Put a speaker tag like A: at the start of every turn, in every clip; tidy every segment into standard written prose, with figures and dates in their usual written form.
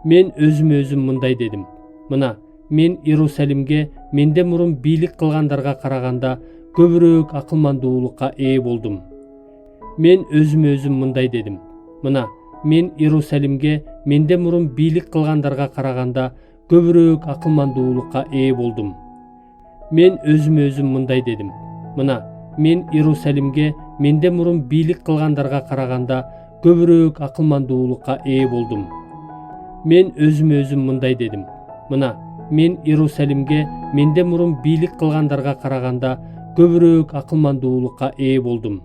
A: Мен өзім мындай дедім. Мына, мен Иерусалимге менден мұрын бийлик кылгандарға қарағанда көбірөөк акылмандуулукка ээ болдум. Мен өзім мындай дедім. Мына, мен Иерусалимге менден мұрын бийлик кылгандарға қарағанда көбірөөк акылмандуулукка ээ болдум. Мен өзім мындай дедім. Мына, мен Иерусалимге менден мұрын бийлик кылгандарға қарағанда көбірөөк акылмандуулукка ээ болдум. Мен өзім мындай дедім. Мына, мен Иерусалимге менден мұрын бийлик кылгандарға қарағанда көбірөөк акылмандуулукка ээ болдум.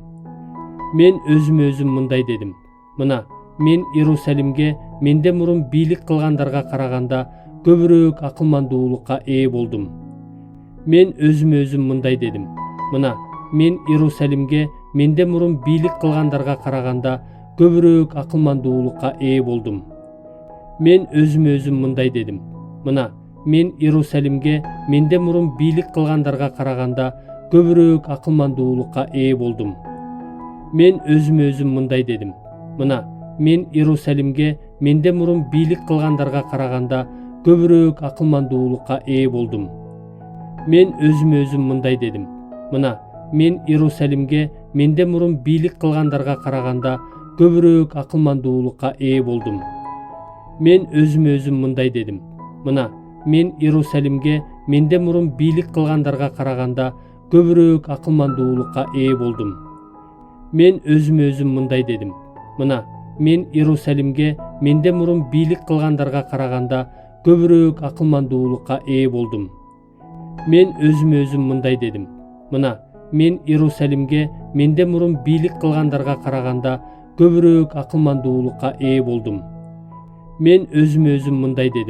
A: Мен өзім мындай дедім. Мына, мен Иерусалимге менден мұрын бийлик кылгандарға қарағанда көбірөөк акылмандуулукка ээ болдум. Мен өзім мындай дедім. Мына, мен Иерусалимге менден мұрын бийлик кылгандарға қарағанда көбірөөк акылмандуулукка ээ болдум. Мен өзім мындай дедім. Мына, мен Иерусалимге менден мұрын бийлик кылгандарға қарағанда көбірөөк акылмандуулукка ээ болдум. Мен өзім мындай дедім. Мына, мен Иерусалимге менден мұрын бийлик кылгандарға қарағанда көбірөөк акылмандуулукка ээ болдум. Мен өзім мындай дедім. Мына, мен Иерусалимге менден мұрын бийлик кылгандарға қарағанда көбірөөк акылмандуулукка ээ болдум. Мен өзім мындай дедім. Мына, мен Иерусалимге менден мұрын бийлик кылгандарға қарағанда көбірөөк акылмандуулукка ээ болдум. Мен өзім мындай дедім. Мына, мен Иерусалимге менден мұрын бийлик кылгандарға қарағанда көбірөөк акылмандуулукка ээ болдум. Мен өзім мындай дедім. Мына, мен Иерусалимге менден мұрын бийлик кылгандарға қарағанда көбірөөк акылмандуулукка ээ болдум. Мен өзім мындай дедім.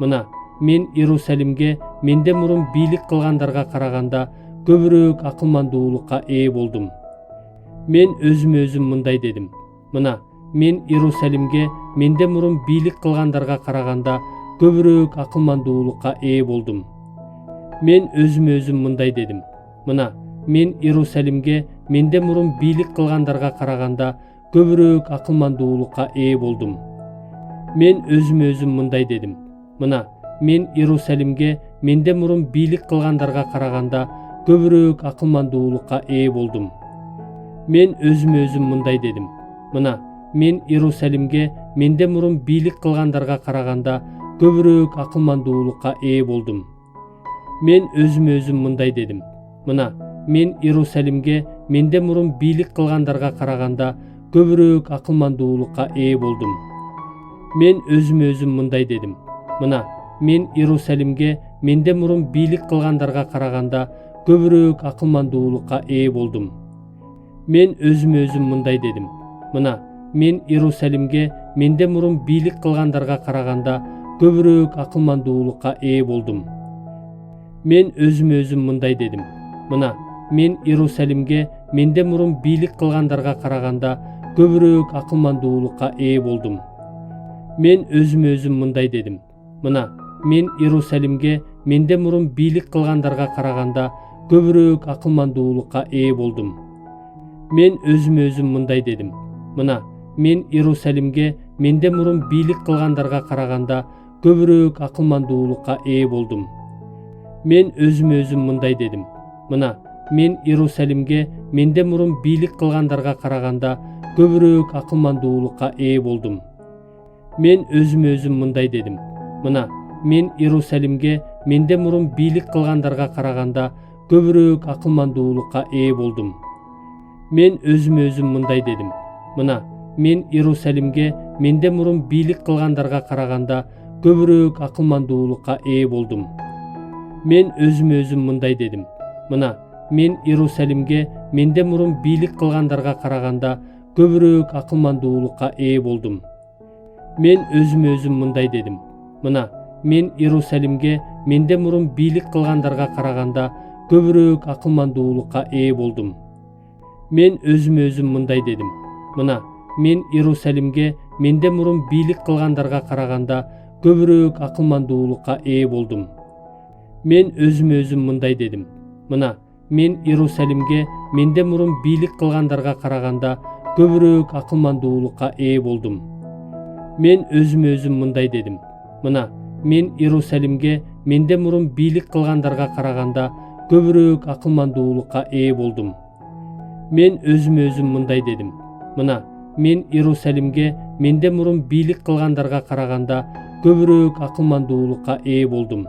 A: Мына, мен Иерусалимге менден мұрын бийлик кылгандарға қарағанда көбірөөк акылмандуулукка ээ болдум. Мен өзім мындай дедім. Мына, мен Иерусалимге менден мұрын бийлик кылгандарға қарағанда көбірөөк акылмандуулукка ээ болдум. Мен өзім мындай дедім. Мына, мен Иерусалимге менден мұрын бийлик кылгандарға қарағанда көбірөөк акылмандуулукка ээ болдум. Мен өзім мындай дедім. Мына, мен Иерусалимге менден мұрын бийлик кылгандарға қарағанда көбірөөк акылмандуулукка ээ болдум. Мен өзім мындай дедім. Мына, мен Иерусалимге менден мұрын бийлик кылгандарға қарағанда көбірөөк акылмандуулукка ээ болдум. Мен өзім мындай дедім. Мына, мен Иерусалимге менден мұрын бийлик кылгандарға қарағанда көбірөөк акылмандуулукка ээ болдум. Мен өзім мындай дедім. Мына, мен Иерусалимге менден мұрын бийлик кылгандарға қарағанда көбірөөк акылмандуулукка ээ болдум. Мен өзім мындай дедім. Мына, мен Иерусалимге менден мұрын бийлик кылгандарға қарағанда көбірөөк акылмандуулукка ээ болдум. Мен өзім мындай дедім. Мына, мен Иерусалимге менден мұрын бийлик кылгандарға қарағанда көбірөөк акылмандуулукка ээ болдум. Мен өзім мындай дедім. Мына, мен Иерусалимге менден мұрын бийлик кылгандарға қарағанда көбірөөк акылмандуулукка ээ болдум. Мен өзім мындай дедім. Мына, мен Иерусалимге менден мұрын бийлик кылгандарға қарағанда көбірөөк акылмандуулукка ээ болдум. Мен өзім мындай дедім. Мына, мен Иерусалимге менден мұрын бийлик кылгандарға қарағанда көбірөөк акылмандуулукка ээ болдум. Мен өзім мындай дедім. Мына, мен Иерусалимге менден мұрын бийлик кылгандарға қарағанда көбірөөк акылмандуулукка ээ болдум. Мен өзім мындай дедім. Мына, мен Иерусалимге менден мұрын бийлик кылгандарға қарағанда көбірөөк акылмандуулукка ээ болдум. Мен өзім мындай дедім. Мына, мен Иерусалимге менден мұрын бийлик кылгандарға қарағанда көбірөөк акылмандуулукка ээ болдум. Мен өзім мындай дедім. Мына, мен Иерусалимге менден мұрын бийлик кылгандарға қарағанда көбірөөк акылмандуулукка ээ болдум. Мен өзім мындай дедім. Мына, мен Иерусалимге менден мұрын бийлик кылгандарға қарағанда көбірөөк акылмандуулукка ээ болдум. Мен өзім мындай дедім. Мына, мен Иерусалимге менден мұрын бийлик кылгандарға қарағанда көбірөөк акылмандуулукка ээ болдум. Мен өзүм мындай дедим. Мына, мен Иерусалимге менден мурун бийлик кылгандарга караганда көбүрөөк акылмандуулукка ээ болдум. Мен өзүм мындай дедим. Мына, мен Иерусалимге менден мурун бийлик кылгандарга караганда көбүрөөк акылмандуулукка ээ болдум.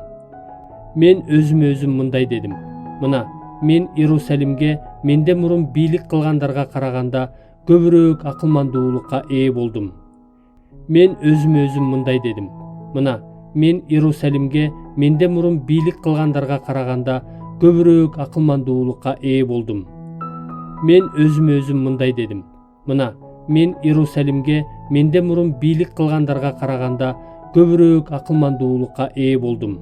A: Мен өзүм мындай дедим. Мына, мен Иерусалимге менден мурун бийлик кылгандарга караганда көбүрөөк акылмандуулукка ээ болдум. Мен өзүм мындай дедим. Мына, мен Иерусалимге менден мурун бийлик кылгандарга караганда көбүрөөк акылмандуулукка ээ болдум. Мен өзүм мындай дедим. Мына, мен Иерусалимге менден мурун бийлик кылгандарга караганда көбүрөөк акылмандуулукка ээ болдум.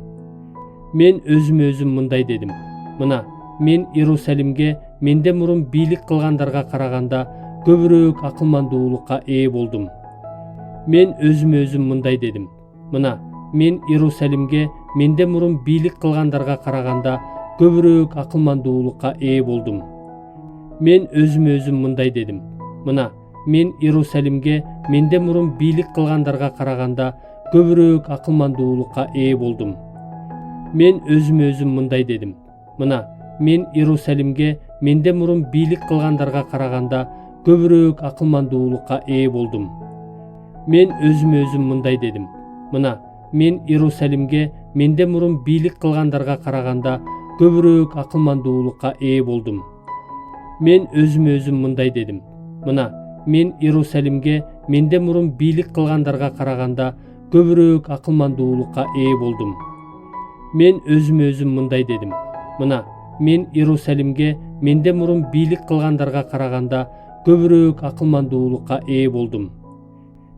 A: Мен өзүм мындай дедим. Мына, мен Иерусалимге менден мурун бийлик кылгандарга караганда көбүрөөк акылмандуулукка ээ болдум. Мен өзүм мындай дедим. Мына, мен Иерусалимге менден мурун бийлик кылгандарга караганда көбүрөөк акылмандуулукка ээ болдум. Мен өзүм мындай дедим. Мына, мен Иерусалимге менден мурун бийлик кылгандарга караганда көбүрөөк акылмандуулукка ээ болдум. Мен өзүм мындай дедим. Мына, мен Иерусалимге менден мурун бийлик кылгандарга караганда көбүрөөк акылмандуулукка ээ болдум. Мен өзүм мындай дедим. Мына, мен Иерусалимге менден мурун бийлик кылгандарга караганда көбүрөөк акылмандуулукка ээ болдум. Мен өзүм мындай дедим. Мына, мен Иерусалимге менден мурун бийлик кылгандарга караганда көбүрөөк акылмандуулукка ээ болдум. Мен өзүм мындай дедим. Мына, мен Иерусалимге менден мурун бийлик кылгандарга караганда көбүрөөк акылмандуулукка ээ болдум.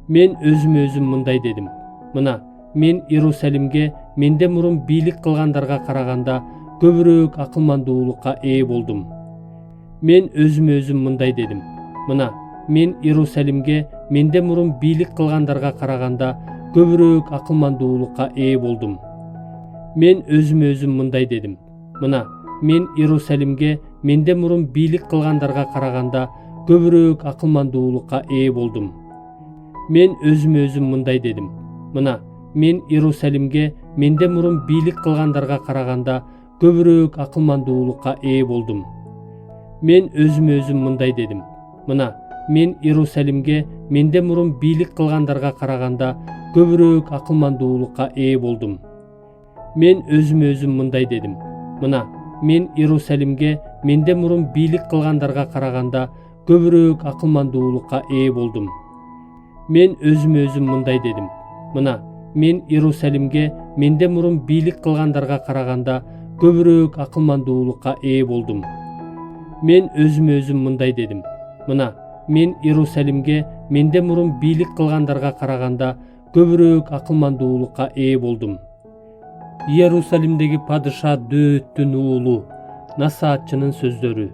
A: Мен өзүм мындай дедим. Мына, мен Иерусалимге менден мурун бийлик кылгандарга караганда көбүрөөк акылмандуулукка ээ болдум. Мен өзүм мындай дедим. Мына, мен Иерусалимге менден мурун бийлик кылгандарга караганда көбүрөөк акылмандуулукка ээ болдум. Мен өзүм мындай дедим. Мына, мен Иерусалимге менден мурун бийлик кылгандарга караганда көбүрөөк акылмандуулукка ээ болдум. Мен өзүм мындай дедим. Мына, мен Иерусалимге менден мурун бийлик кылгандарга караганда көбүрөөк акылмандуулукка ээ болдум. Мен өзүм мындай дедим. Мына, мен Иерусалимге менден мурун бийлик кылгандарга караганда көбүрөөк акылмандуулукка ээ болдум. Мен өзүм мындай дедим. Мына, мен Иерусалимге менден мурун бийлик кылгандарга караганда көбүрөөк акылмандуулукка ээ болдум. Мен өзүм мындай дедим. Мына, мен Иерусалимге менден мурун бийлик кылгандарга караганда көбүрөөк акылмандуулукка ээ болдум. Мен өзүм мындай дедим. Мына, мен Иерусалимге менден мурун бийлик кылгандарга караганда көбүрөөк акылмандуулукка ээ болдум. Иерусалимдеги падыша Дөөттүн уулу насаатчынын сөздөрү.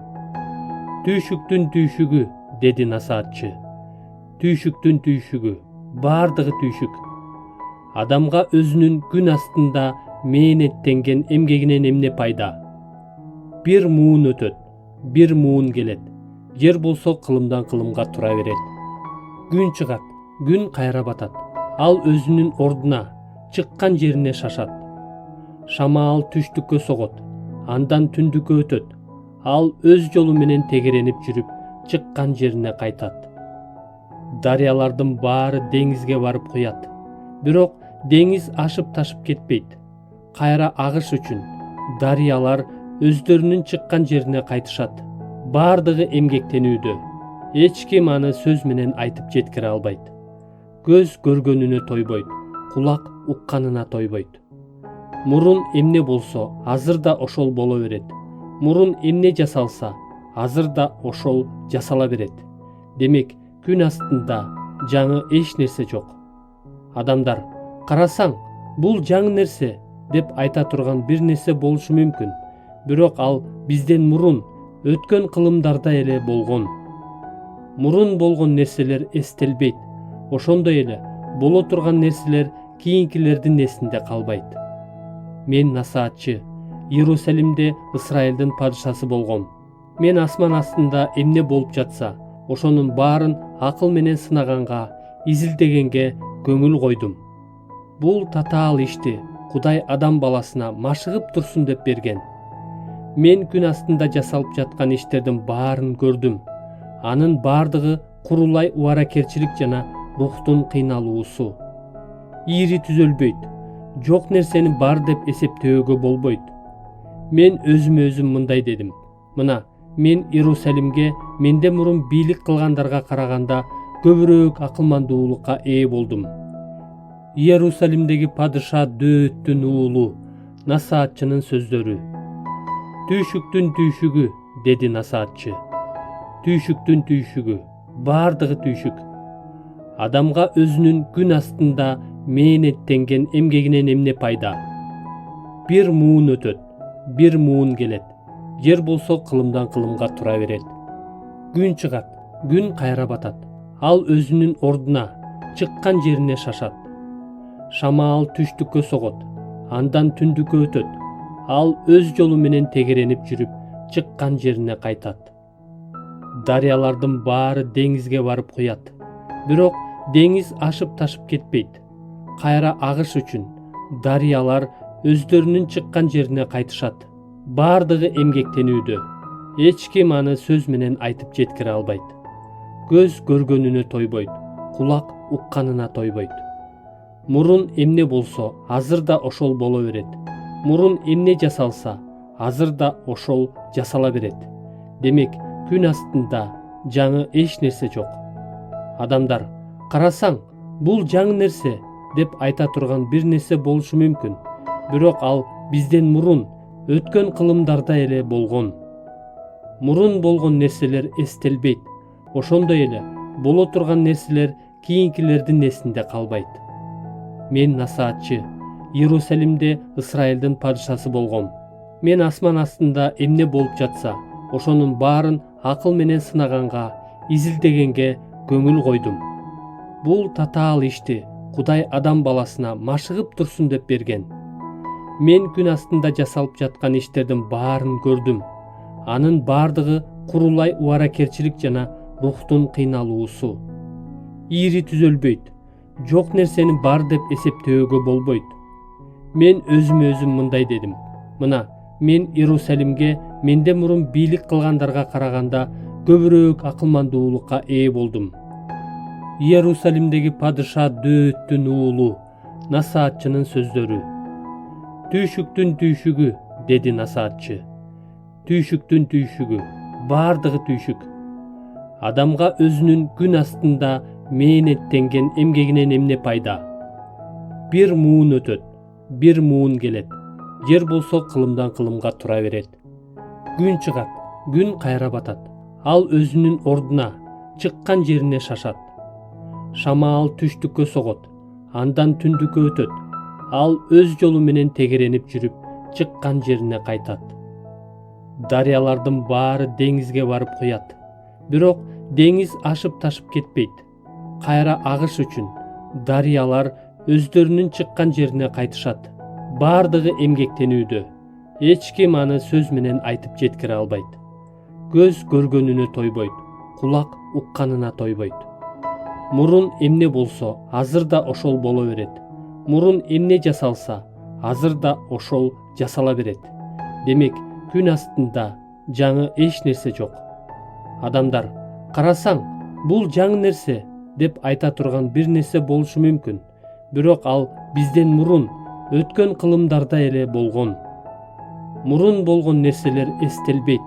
A: Түйшүктүн түйшүгү, деди насаатчы. Түйшүктүн түйшүгү, баардыгы түйшүк. Адамга өзүнүн күн астында мээнеттенген эмгегинен эмне пайда? Бир муун өтөт, бир муун келет. Жер болсо кылымдан кылымга тура берет. Күн чыгат, күн кайра батат. Ал өзүнүн ордуна, чыккан жерине шашат. Шамаал түштүккө согот, андан түндүккө өтөт. Ал өз жолу менен тегеренип жүрүп, чыккан жерине кайтат. Дарыялардын баары деңизге барып куят. Бирок деңиз ашып ташып кетпейт. Кайра агыш үчүн дарыялар өздөрүнүн чыккан жерине кайтышат. Баардыгы эмгектенүүдө. Эч ким аны сөз менен айтып жеткире албайт. Көз көргөнүнө тойбойт, кулак укканына тойбойт. Мурун эмне болсо, азыр да ошол боло берет. Мурун эмне жасалса, азыр да ошол жасала берет. Демек, күн астында жаңы эч нерсе жок. Адамдар, карасаң, бул жаңы нерсе деп айта турган бир нерсе болушу мүмкүн. Бирок ал бизден мурун өткөн кылымдарда эле болгон. Мурун болгон нерселер эстелбейт. Ошондой эле боло турган нерселер кийинкилердин эсинде калбайт. Мен насаатчы, Иерусалимде Исраилдин падышасы болгом. Мен асман астында эмне болуп жатса, ошонун баарын акыл менен сынаганга, изилдегенге көңүл койдум. Бул татаал ишти Кудай адам баласына машыгып турсун деп берген. Мен күн астында жасалып жаткан иштердин баарын көрдүм. Анын бардыгы курулай убаракерчилик жана рухтун кыйналуусу. Ири түзөлбөйт. Жок нерсени бар деп эсептөөгө болбойт. Мен өзүм мындай дедим. Мына, мен Иерусалимге менден мурун бийлик кылгандарга караганда көбүрөөк акылмандуулукка ээ болдум. Иерусалимдеги падыша Дөөттүн уулу, насаатчынын сөздөрү. Түйшүктүн түйшүгү, деди насаатчы. Түйшүктүн түйшүгү, бардыгы түйшүк. Адамга өзүнүн күн астында мээнеттенген эмгегинен эмне пайда? Бир муун өтөт, бир муун келет. Жер болсо кылымдан кылымга тура берет. Күн чыгат, күн кайра батат. Ал өзүнүн ордуна, чыккан жерине шашат. Шамаал түштүккө согот, андан түндүккө өтөт. Ал өз жолу менен тегеренип жүрүп, чыккан жерине кайтат. Дарыялардын баары деңизге барып куят. Бирок деңиз ашып ташып кетпейт. Кайра агыш үчүн дарыялар өздөрүнүн чыккан жерине кайтышат. Бардыгы эмгектенүүдө. Эч ким аны сөз менен айтып жеткире албайт. Көз көргөнүнө тойбойт, кулак укканына тойбойт. Мурун эмне болсо, азыр да ошол боло берет. Мурун эмне жасалса, азыр да ошол жасала берет. Демек, күн астында жаңы эч нерсе жок. Адамдар, карасаң, бул жаңы нерсе деп айта турган бир нерсе болушу мүмкүн. Бирок ал бизден мурун өткөн кылымдарда эле болгон. Мурун болгон нерселер эстелбейт. Ошондой эле боло турган нерселер кийинкилердин эсинде калбайт. Мен насаатчы, Иерусалимде Исраилдин падышасы болгом. Мен асман астында эмне болуп жатса, ошонун баарын акыл менен сынаганга, изилдегенге көңүл койдум. Бул татаал ишти Кудай адам баласына машыгып турсун деп берген. Мен күн астында жасалып жаткан иштердин баарын көрдүм. Анын бардыгы курулай убаракерчилик жана рухтун кыйналуусу. Ири түзөлбөйт. Жок нерсени бар деп эсептөөгө болбойт. Мен өзүм мындай дедим. Мына, мен Иерусалимге менден мурун бийлик кылгандарга караганда көбүрөөк акылмандуулукка ээ болдум. Иерусалимдеги падыша Дөөттүн уулу, насаатчынын сөздөрү. Түйшүктүн түйшүгү, деди насаатчы. Түйшүктүн түйшүгү, бардыгы түйшүк. Адамга өзүнүн күн астында мээнеттенген эмгегинен эмне пайда? Бир муун өтөт, бир муун келет. Жер болсо кылымдан кылымга тура берет. Күн чыгат, күн кайра батат. Ал өзүнүн ордуна, чыккан жерине шашат. Шамаал түштүккө согот, андан түндүккө өтөт. Ал өз жолу менен тегеренип жүрүп, чыккан жерине кайтат. Дарыялардын баары деңизге барып куят. Бирок деңиз ашып ташып кетпейт. Кайра агыш үчүн дарыялар өздөрүнүн чыккан жерине кайтышат. Бардыгы эмгектенүүдө. Эч ким аны сөз менен айтып жеткире албайт. Көз көргөнүнө тойбойт, кулак укканына тойбойт. Мурун эмне болсо, азыр да ошол боло берет. Мурун эмне жасалса, азыр да ошол жасала берет. Демек, күн астында жаңы эч нерсе жок. Адамдар, карасаң, бул жаңы нерсе деп айта турган бир нерсе болушу мүмкүн. Бирок ал бизден мурун өткөн кылымдарда эле болгон. Мурун болгон нерселер эстелбейт.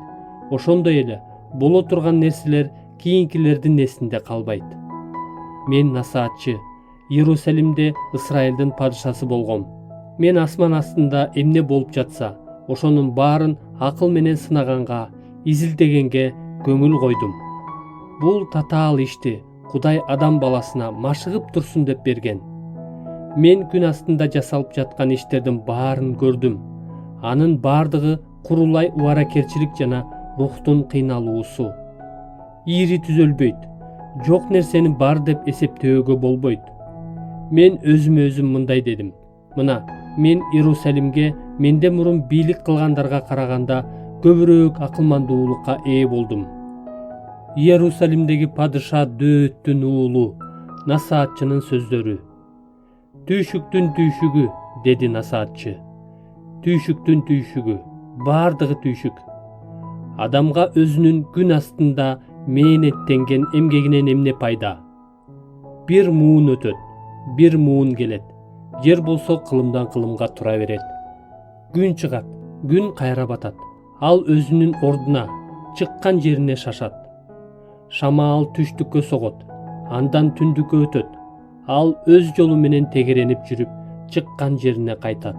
A: Ошондой эле боло турган нерселер кийинкилердин эсинде калбайт. Мен насаатчы, Иерусалимде Исраилдин падышасы болгом. Мен асман астында эмне болуп жатса, ошонун баарын акыл менен сынаганга, изилдегенге көңүл койдум. Бул татаал ишти Кудай адам баласына машыгып турсун деп берген. Мен күн астында жасалып жаткан иштердин баарын көрдүм. Анын бардыгы курулай убаракерчилик жана рухтун кыйналуусу. Ири түзөлбөйт. Жок нерсени бар деп эсептөөгө болбойт. Мен өзүм мындай дедим. Мына, мен Иерусалимге менден мурун бийлик кылгандарга караганда көбүрөөк акылмандуулукка ээ болдум. Иерусалимдеги падыша Дөөттүн уулу, насаатчынын сөздөрү. Түйшүктүн түйшүгү, деди насаатчы. Түйшүктүн түйшүгү, баардыгы түйшүк. Адамга өзүнүн күн астында мээнеттенген эмгегинен эмне пайда? Бир муун өтөт, бир муун келет. Жер болсо кылымдан кылымга тура берет. Күн чыгат, күн кайра батат. Ал өзүнүн ордуна, чыккан жерине шашат. Шамаал түштүккө согот, андан түндүккө өтөт. Ал өз жолу менен тегеренип жүрүп, чыккан жерине кайтат.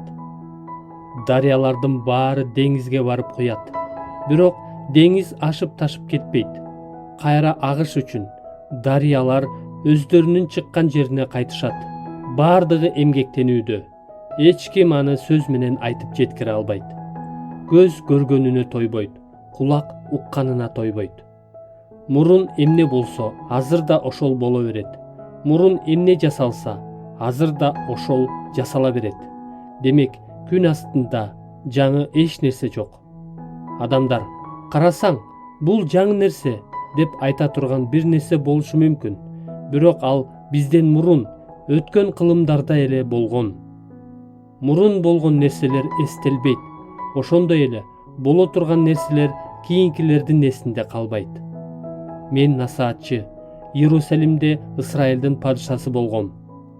A: Дарыялардын баары деңизге барып куят. Бирок деңиз ашып ташып кетпейт. Кайра агыш үчүн дарыялар өздөрүнүн чыккан жерине кайтышат. Баардыгы эмгектенүүдө. Эч ким аны сөз менен айтып жеткире албайт. Көз көргөнүнө тойбойт, кулак укканына тойбойт. Мурун эмне болсо, азыр да ошол боло берет. Мурун эмне жасалса, азыр да ошол жасала берет. Демек, күн астында жаңы эч нерсе жок. Адамдар, карасаң, бул жаңы нерсе деп айта турган бир нерсе болушу мүмкүн. Бирок ал бизден мурун өткөн кылымдарда эле болгон. Мурун болгон нерселер эстелбейт. Ошондой эле боло турган нерселер кийинкилердин эсинде калбайт. Мен насаатчы, Иерусалимде Исраилдин падышасы болгом.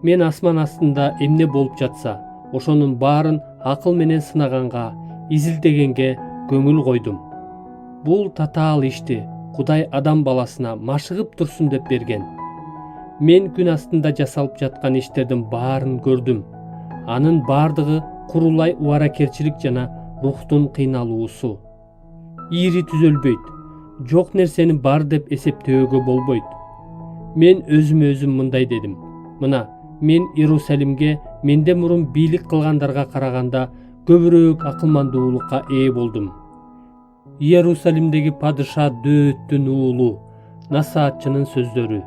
A: Мен асман астында эмне болуп жатса, ошонун баарын акыл менен сынаганга, изилдегенге көңүл койдум. Бул татаал ишти Кудай адам баласына машыгып турсун деп берген. Мен күн астында жасалып жаткан иштердин баарын көрдүм. Анын баардыгы курулай убаракерчилик жана рухтун кыйналуусу. Ири түзөлбөйт. Жок нерсени бар деп эсептөөгө болбойт. Мен өзүм мындай дедим. Мына, мен Иерусалимге менден мурун бийлик кылгандарга караганда көбүрөөк акылмандуулукка ээ болдум. Иерусалимдеги падыша Дөөттүн уулу, насаатчынын сөздөрү.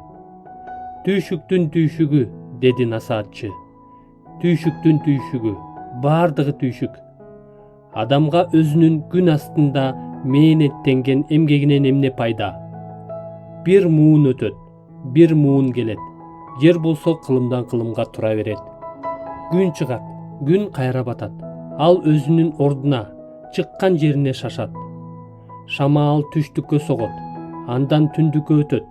A: Түйшүктүн түйшүгү, деди насаатчы. Түйшүктүн түйшүгү, баардыгы түйшүк. Адамга өзүнүн күн астында мээнеттенген эмгегинен эмне пайда? Бир муун өтөт, бир муун келет. Жер болсо кылымдан кылымга тура берет. Күн чыгат, күн кайра батат. Ал өзүнүн ордуна, чыккан жерине шашат. Шамаал түштүккө согот, андан түндүккө өтөт.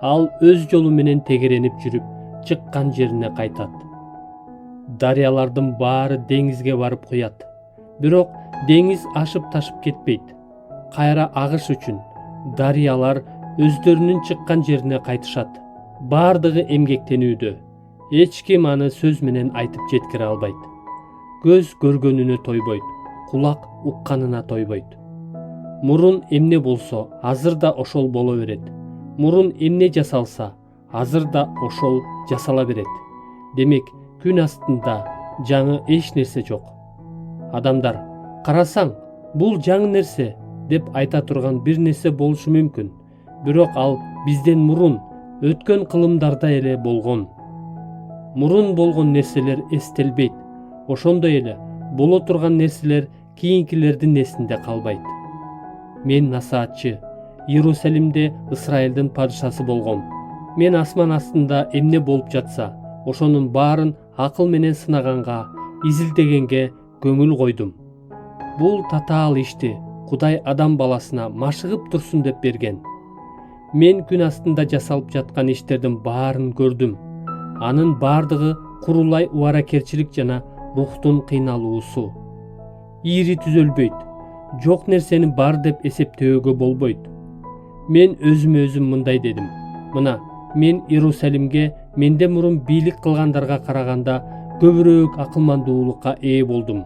A: Ал өз жолу менен тегеренип жүрүп, чыккан жерине кайтат. Дарыялардын баары деңизге барып куят. Бирок деңиз ашып ташып кетпейт. Кайра агыш үчүн дарыялар өздөрүнүн чыккан жерине кайтышат. Баардыгы эмгектенүүдө. Эч ким аны сөз менен айтып жеткире албайт. Көз көргөнүнө тойбойт, кулак укканына тойбойт. Мурун эмне болсо, азыр да ошол боло берет. Мурун эмне жасалса, азыр да ошол жасала берет. Демек, күн астында жаңы эч нерсе жок. Адамдар, карасаң, бул жаңы нерсе деп айта турган бир нерсе болушу мүмкүн. Бирок ал бизден мурун өткөн кылымдарда эле болгон. Мурун болгон нерселер эстелбейт. Ошондой эле боло турган нерселер кийинкилердин эсинде калбайт. Мен насаатчы, Иерусалимде Исраилдин падышасы болгом. Мен асман астында эмне болуп жатса, ошонун баарын акыл менен сынаганга, изилдегенге көңүл койдум. Бул татаал ишти Кудай адам баласына машыгып турсун деп берген. Мен күн астында жасалып жаткан иштердин баарын көрдүм. Анын баардыгы курулай убаракерчилик жана рухтун кыйналуусу. Ири түзөлбөйт. Жок нерсени бар деп эсептөөгө болбойт. Мен өзүм мындай дедим. Мына, мен Иерусалимге менден мурун бийлик кылгандарга караганда көбүрөөк акылмандуулукка ээ болдум.